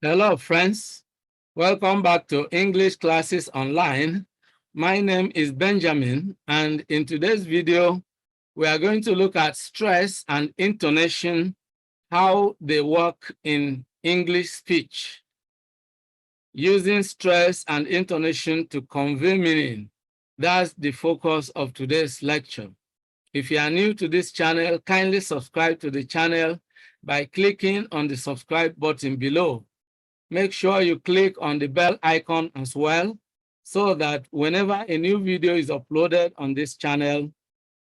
Hello, friends. Welcome back to English Classes Online. My name is Benjamin, and in today's video, we are going to look at stress and intonation, how they work in English speech, using stress and intonation to convey meaning. That's the focus of today's lecture. If you are new to this channel, kindly subscribe to the channel by clicking on the subscribe button below. Make sure you click on the bell icon as well, so that whenever a new video is uploaded on this channel,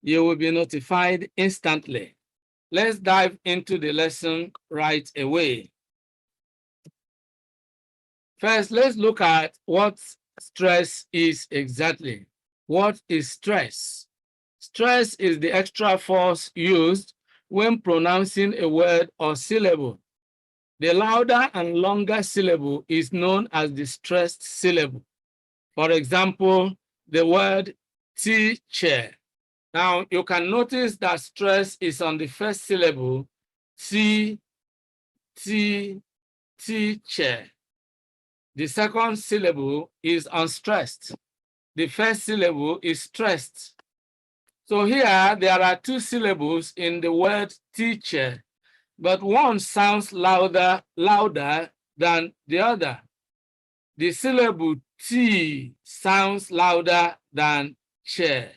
you will be notified instantly. Let's dive into the lesson right away. First, let's look at what stress is exactly. What is stress? Stress is the extra force used when pronouncing a word or syllable. The louder and longer syllable is known as the stressed syllable. For example, the word teacher. Now, you can notice that stress is on the first syllable, teacher. The second syllable is unstressed. The first syllable is stressed. So here, there are two syllables in the word teacher, but one sounds louder than the other. The syllable T sounds louder than chair.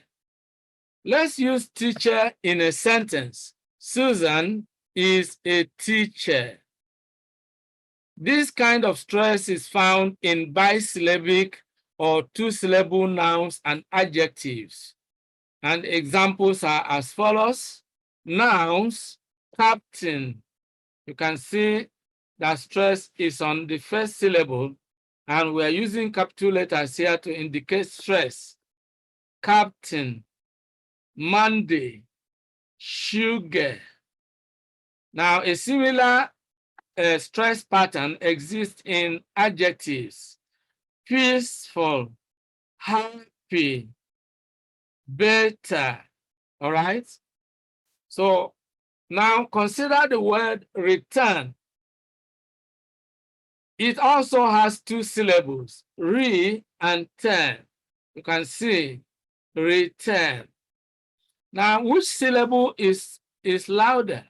Let's use teacher in a sentence. Susan is a teacher. This kind of stress is found in bisyllabic or two-syllable nouns and adjectives. And examples are as follows. Nouns, captain. You can see that stress is on the first syllable, and we're using capital letters here to indicate stress. Captain, Monday, sugar. Now, a similar stress pattern exists in adjectives. Peaceful, happy, better. All right? So now consider the word return. It also has two syllables, re and turn. You can see return. Now, which syllable is louder?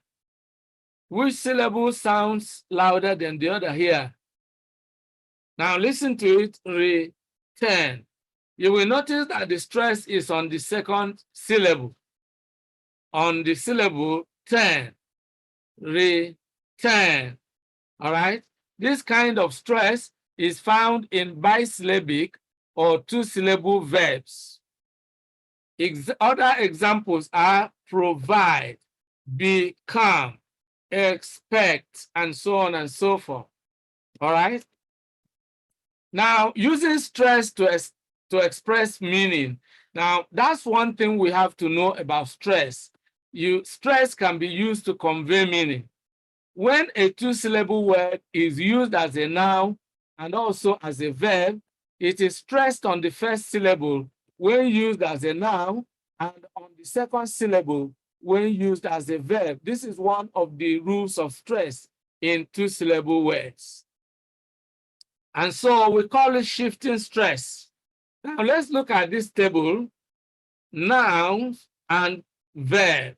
Which syllable sounds louder than the other here? Now, listen to it, return. You will notice that the stress is on the second syllable, on the syllable turn, return. All right? This kind of stress is found in bisyllabic or two-syllable verbs. Other examples are provide, become, expect, and so on and so forth. All right? Now, using stress to express meaning. Now, that's one thing we have to know about stress. Stress can be used to convey meaning. When a two-syllable word is used as a noun and also as a verb, it is stressed on the first syllable when used as a noun and on the second syllable when used as a verb. This is one of the rules of stress in two-syllable words. And so we call it shifting stress. Now let's look at this table, nouns and verb.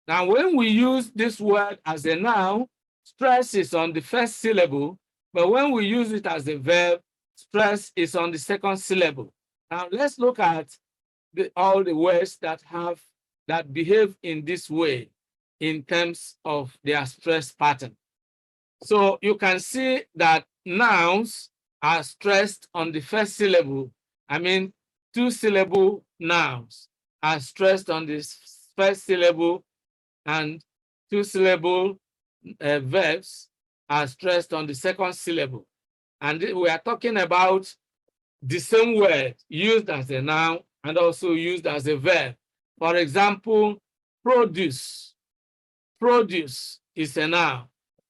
Now, when we use this word as a noun, stress is on the first syllable, but when we use it as a verb, stress is on the second syllable. Now, let's look at all the words that behave in this way in terms of their stress pattern. So you can see that nouns are stressed on the first syllable. I mean, two-syllable nouns are stressed on the first syllable, and two-syllable verbs are stressed on the second syllable. And we are talking about the same word used as a noun and also used as a verb. For example, produce. Produce is a noun.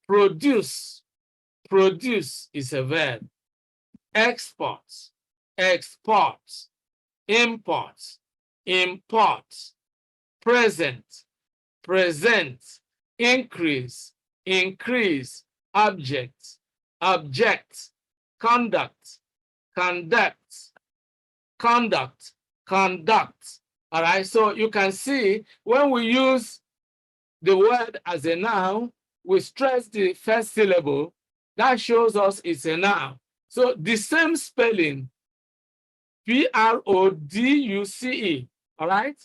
Produce is a verb. Export, import, present, increase, object, object, conduct, conduct, conduct, conduct. All right, so you can see when we use the word as a noun, we stress the first syllable. That shows us it's a noun. So the same spelling, Produce, all right?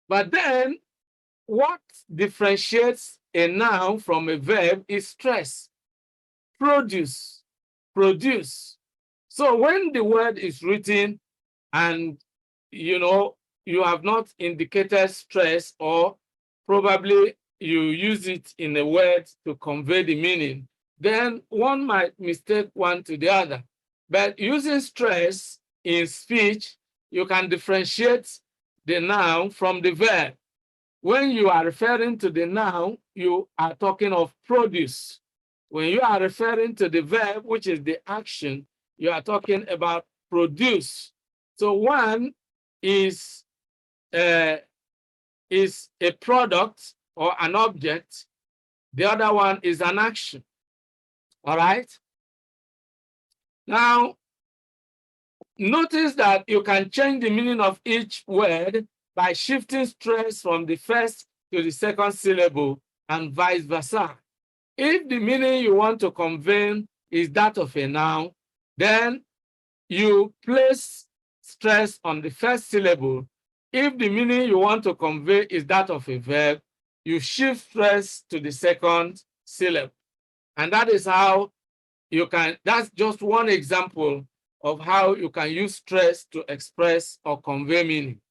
But then what differentiates a noun from a verb is stress. Produce, produce. So when the word is written and you have not indicated stress, or probably you use it in a word to convey the meaning, then one might mistake one to the other. But using stress in speech, you can differentiate the noun from the verb. When you are referring to the noun, you are talking of produce. When you are referring to the verb, which is the action, you are talking about produce. So one is a product or an object. The other one is an action. All right? Now, notice that you can change the meaning of each word by shifting stress from the first to the second syllable and vice versa. If the meaning you want to convey is that of a noun, then you place stress on the first syllable. If the meaning you want to convey is that of a verb, you shift stress to the second syllable. And that is how you can, that's just one example of how you can use stress to express or convey meaning.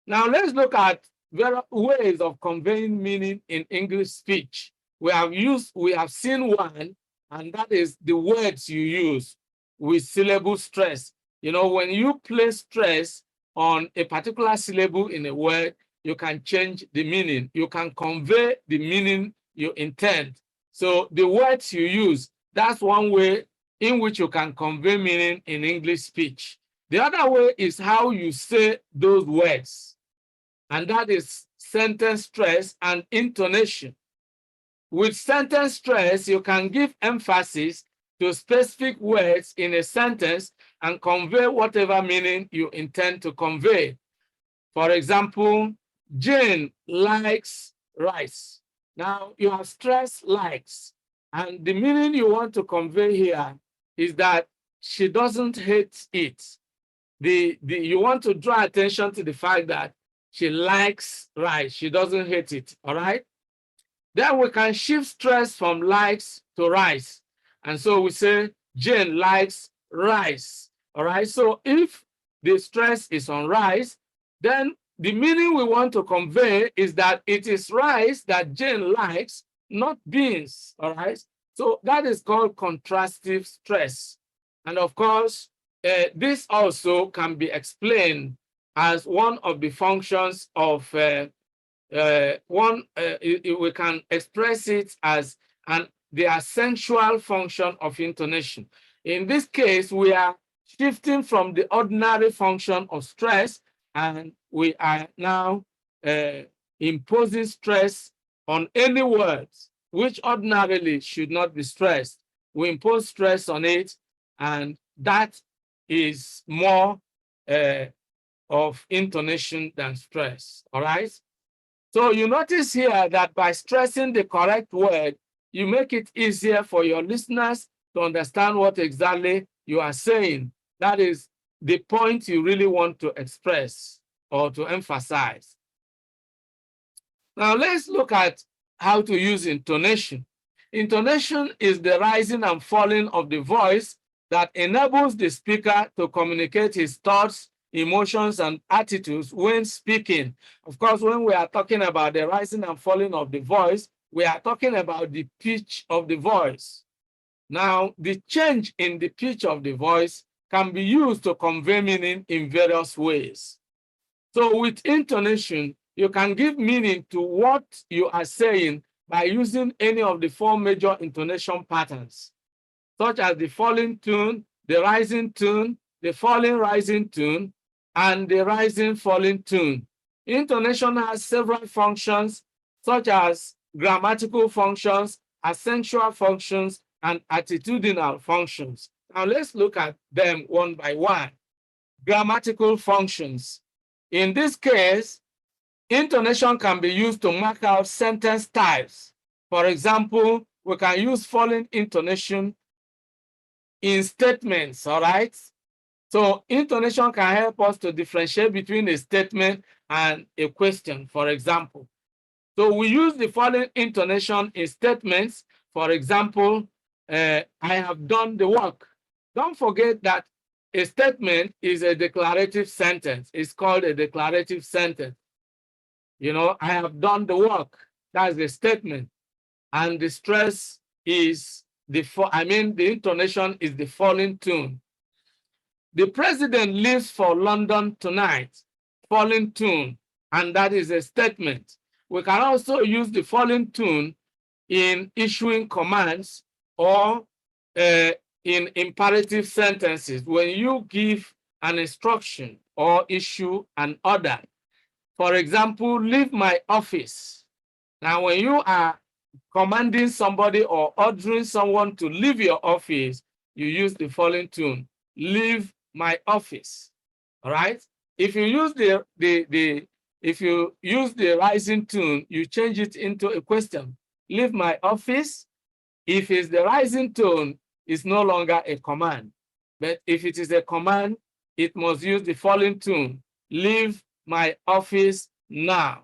Now let's look at various ways of conveying meaning in English speech. We have seen one, and that is the words you use with syllable stress. When you place stress on a particular syllable in a word, you can change the meaning. You can convey the meaning you intend. So the words you use, that's one way in which you can convey meaning in English speech. The other way is how you say those words, and that is sentence stress and intonation. With sentence stress, you can give emphasis to specific words in a sentence and convey whatever meaning you intend to convey. For example, Jane likes rice. Now, you have stressed likes, and the meaning you want to convey here is that she doesn't hate it. You want to draw attention to the fact that she likes rice. She doesn't hate it, all right? Then we can shift stress from likes to rice. And so we say, Jane likes rice, all right? So if the stress is on rice, then the meaning we want to convey is that it is rice that Jane likes, not beans, all right? So that is called contrastive stress. And of course, this also can be explained as one of the functions of we can express it as the essential function of intonation. In this case, we are shifting from the ordinary function of stress, and we are now imposing stress on any words which ordinarily should not be stressed. We impose stress on it, and that is more of intonation than stress, all right? So you notice here that by stressing the correct word, you make it easier for your listeners to understand what exactly you are saying. That is the point you really want to express or to emphasize. Now let's look at how to use intonation. Intonation is the rising and falling of the voice that enables the speaker to communicate his thoughts, emotions, and attitudes when speaking. Of course, when we are talking about the rising and falling of the voice, we are talking about the pitch of the voice. Now, the change in the pitch of the voice can be used to convey meaning in various ways. So with intonation, you can give meaning to what you are saying by using any of the four major intonation patterns, such as the falling tone, the rising tone, the falling rising tone, and the rising falling tone. Intonation has several functions, such as grammatical functions, accentual functions, and attitudinal functions. Now let's look at them one by one. Grammatical functions. In this case, intonation can be used to mark out sentence types. For example, we can use following intonation in statements, all right? So intonation can help us to differentiate between a statement and a question, for example. So we use the following intonation in statements. For example, I have done the work. Don't forget that a statement is a declarative sentence. It's called a declarative sentence. You know, I have done the work. That's the statement. And the stress is the intonation is the falling tune. The president leaves for London tonight. Falling tune. And that is a statement. We can also use the falling tune in issuing commands or in imperative sentences when you give an instruction or issue an order. For example, leave my office. Now, when you are commanding somebody or ordering someone to leave your office, you use the falling tune, leave my office. All right? If you use the rising tune, you change it into a question. Leave my office. If it's the rising tone, it's no longer a command. But if it is a command, it must use the falling tune. Leave my office now.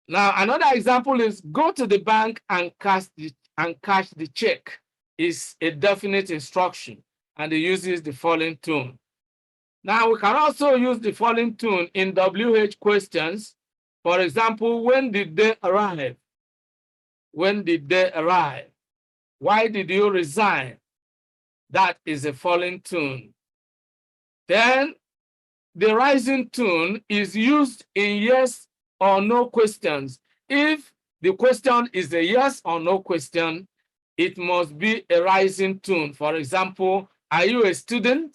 Now, another example is go to the bank and cash the check. Is a definite instruction, and it uses the falling tune. Now, we can also use the falling tune in WH questions. For example, when did they arrive? When did they arrive? Why did you resign? That is a falling tune. Then the rising tune is used in yes or no questions. If the question is a yes or no question, it must be a rising tune. For example, are you a student?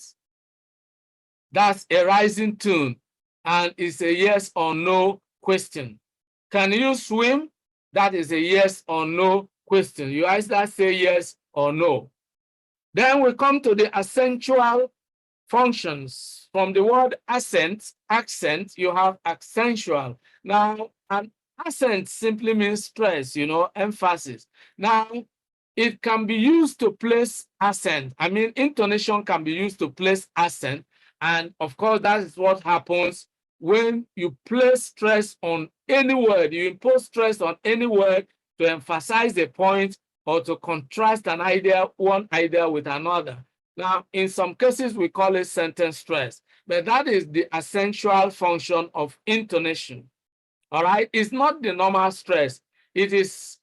That's a rising tune, and it's a yes or no question. Can you swim? That is a yes or no question. You either say yes or no. Then we come to the accentual functions. From the word accent, you have accentual. Now, an accent simply means stress, you know, emphasis. Now, it can be used to place accent. I mean, intonation can be used to place accent. And of course, that is what happens when you place stress on any word. You impose stress on any word to emphasize a point or to contrast an idea, one idea with another. Now, in some cases, we call it sentence stress, but that is the essential function of intonation. All right, it's not the normal stress. It is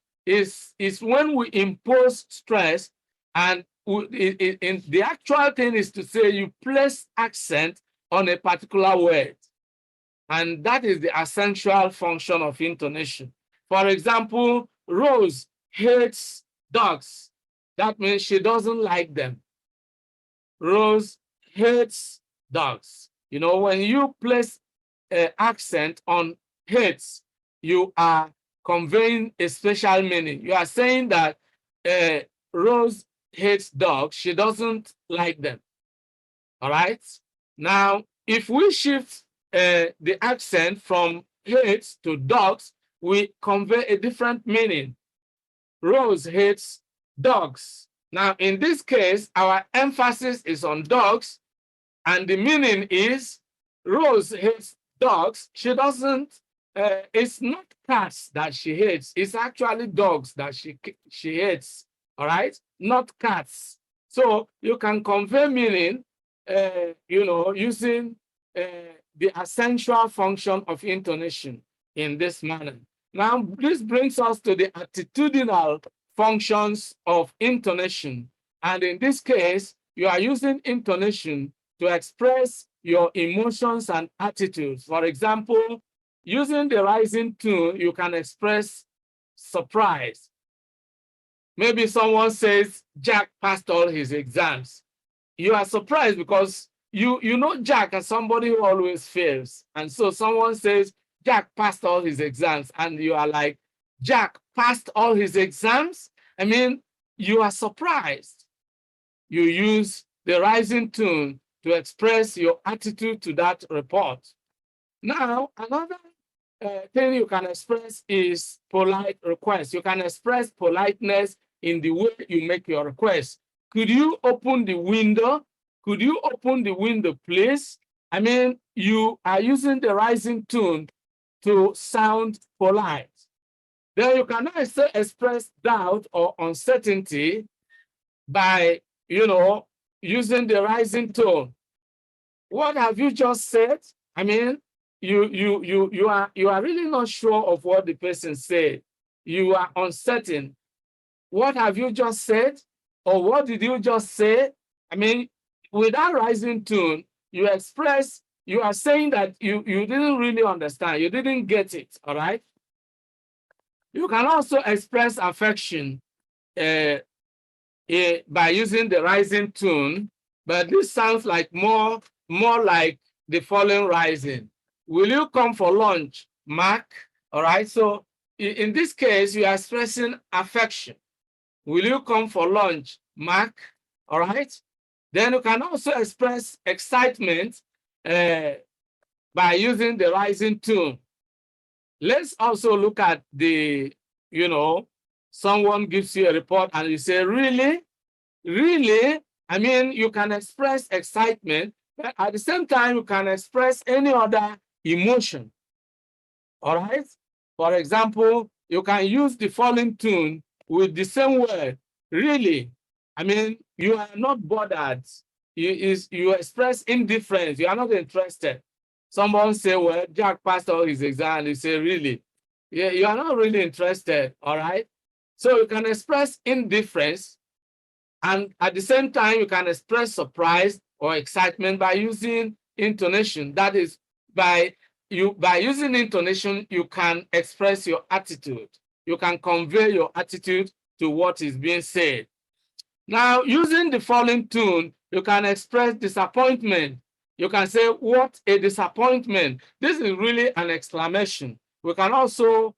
when we impose stress, and the actual thing is to say you place accent on a particular word, and that is the essential function of intonation. For example, Rose hates dogs. That means she doesn't like them. Rose hates dogs. You know, when you place an accent on hates, you are conveying a special meaning. You are saying that Rose hates dogs. She doesn't like them. All right. Now, if we shift the accent from hates to dogs, we convey a different meaning. Rose hates dogs. Now, in this case, our emphasis is on dogs, and the meaning is Rose hates dogs. She doesn't, it's not cats that she hates. It's actually dogs that she hates, all right? Not cats. So you can convey meaning, you know, using the essential function of intonation in this manner. Now, this brings us to the attitudinal functions of intonation. And in this case, you are using intonation to express your emotions and attitudes. For example, using the rising tone, you can express surprise. Maybe someone says, Jack passed all his exams. You are surprised because you know Jack as somebody who always fails. And so someone says, Jack passed all his exams. And you are like, Jack passed all his exams? I mean, you are surprised, you use the rising tone to express your attitude to that report. Now, another thing you can express is polite request. You can express politeness in the way you make your request. Could you open the window? Could you open the window, please? I mean, you are using the rising tone to sound polite. Then you can also express doubt or uncertainty by, using the rising tone. What have you just said? I mean, you are really not sure of what the person said. You are uncertain. What have you just said? Or what did you just say? I mean, with that rising tone, you are saying that you didn't really understand, you didn't get it, all right? You can also express affection by using the rising tone, but this sounds like more like the following rising. Will you come for lunch, Mark? All right, so in this case, you are expressing affection. Will you come for lunch, Mark? All right. Then you can also express excitement by using the rising tone. Let's also look at the, someone gives you a report and you say, really? Really? I mean, you can express excitement, but at the same time, you can express any other emotion. All right? For example, you can use the following tune with the same word. Really? I mean, you are not bothered. You express indifference. You are not interested. Someone say, well, Jack passed all his exam. You say, really? Yeah, you are not really interested. All right? So you can express indifference, and at the same time, you can express surprise or excitement by using intonation. That is, by using intonation, you can express your attitude. You can convey your attitude to what is being said. Now, using the following tune, you can express disappointment. You can say, what a disappointment. This is really an exclamation. We can also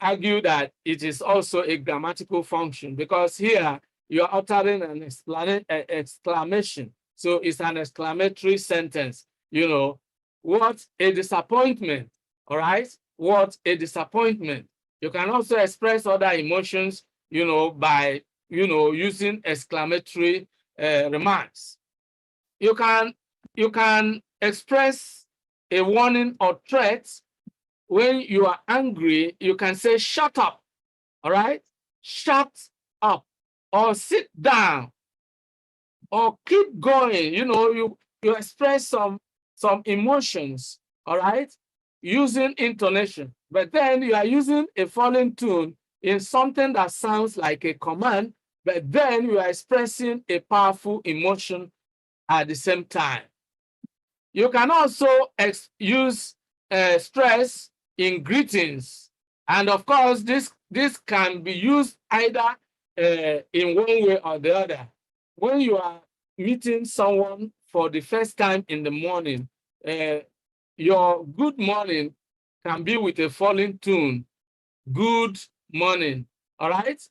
argue that it is also a grammatical function, because here you're uttering an exclamation. So it's an exclamatory sentence. What a disappointment. All right? What a disappointment. You can also express other emotions, by, using exclamatory remarks. You can express a warning or threat. When you are angry, you can say, shut up. All right? Shut up. Or sit down. Or keep going. You express some emotions, all right, using intonation. But then you are using a falling tune in something that sounds like a command, but then you are expressing a powerful emotion at the same time. You can also use stress in greetings. And of course, this can be used either in one way or the other. When you are meeting someone for the first time in the morning, your good morning can be with a falling tune. Good morning. All right?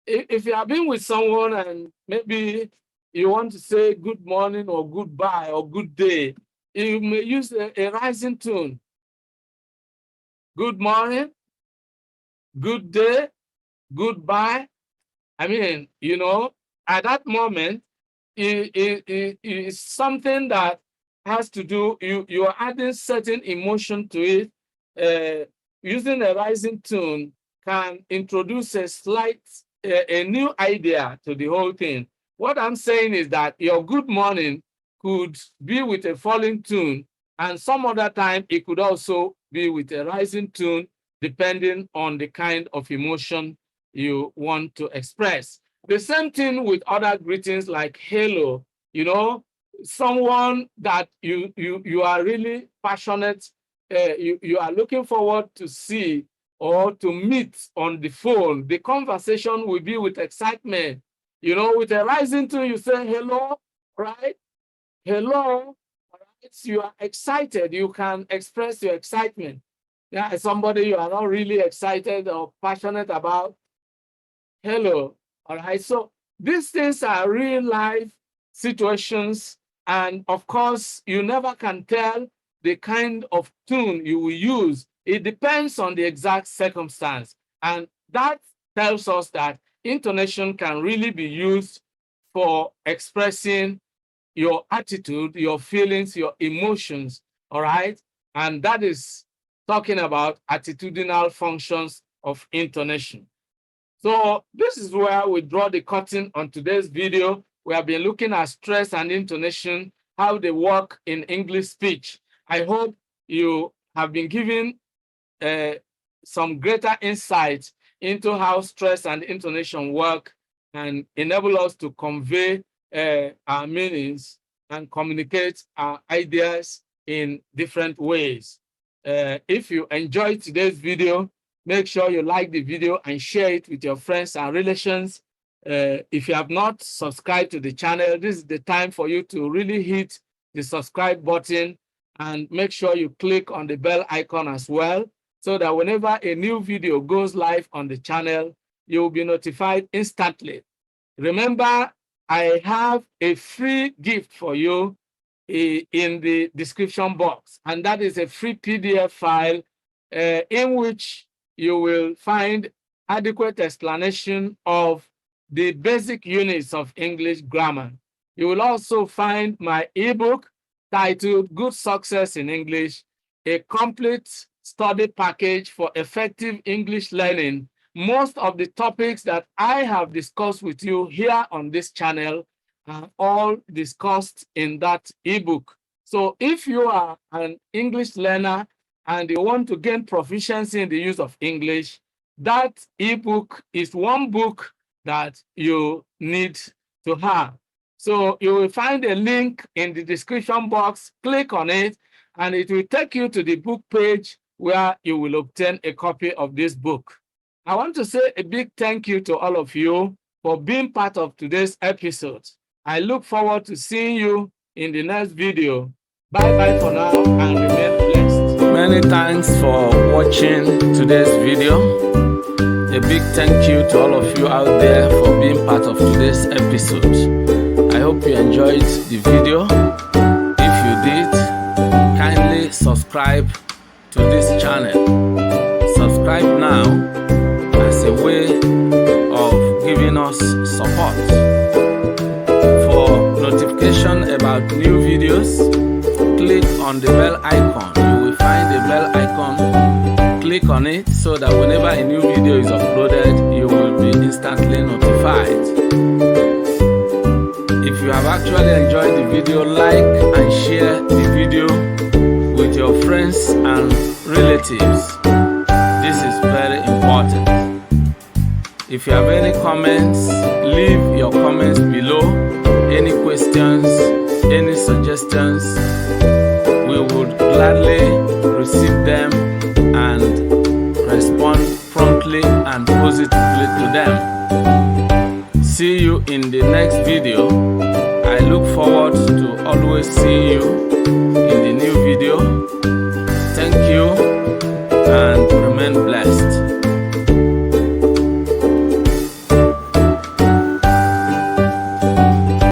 If you have been with someone and maybe you want to say good morning or goodbye or good day, you may use a rising tune. Good morning, good day, goodbye. I mean, at that moment, it is something that has to do, you are adding certain emotion to it. Using a rising tune can introduce a new idea to the whole thing. What I'm saying is that your good morning could be with a falling tune, and some other time it could also be with a rising tune, depending on the kind of emotion you want to express. The same thing with other greetings like hello. Someone that you are really passionate, you are looking forward to see or to meet on the phone. The conversation will be with excitement. With a rising tone, you say hello, right? Hello, right? You are excited. You can express your excitement. Yeah, somebody you are not really excited or passionate about. Hello, All right, so these things are real life situations, and of course, you never can tell the kind of tune you will use. It depends on the exact circumstance, and that tells us that intonation can really be used for expressing your attitude, your feelings, your emotions, all right? And that is talking about attitudinal functions of intonation. So this is where we draw the curtain on today's video. We have been looking at stress and intonation, how they work in English speech. I hope you have been given some greater insight into how stress and intonation work and enable us to convey our meanings and communicate our ideas in different ways. If you enjoyed today's video, make sure you like the video and share it with your friends and relations. If you have not subscribed to the channel, this is the time for you to really hit the subscribe button and make sure you click on the bell icon as well, so that whenever a new video goes live on the channel, you will be notified instantly. Remember, I have a free gift for you in the description box, and that is a free PDF file in which you will find adequate explanation of the basic units of English grammar. You will also find my ebook titled Good Success in English, a complete study package for effective English learning. Most of the topics that I have discussed with you here on this channel are all discussed in that ebook. So if you are an English learner and you want to gain proficiency in the use of English, that ebook is one book that you need to have. So you will find a link in the description box, click on it, and it will take you to the book page where you will obtain a copy of this book. I want to say a big thank you to all of you for being part of today's episode. I look forward to seeing you in the next video. Bye-bye for now and remain blessed. Many thanks for watching today's video. A big thank you to all of you out there for being part of today's episode. I hope you enjoyed the video. If you did, kindly subscribe to this channel. Subscribe now as a way of giving us support. For notification about new videos, click on the bell icon. You will find the bell icon. Click on it so that whenever a new video is uploaded, you will be instantly notified. If you have actually enjoyed the video, like and share the video with your friends and relatives. This is very important. If you have any comments, leave your comments below. Any questions, any suggestions, we would gladly receive them and respond promptly and positively to them. See you in the next video. I look forward to always seeing you in the new video. Thank you.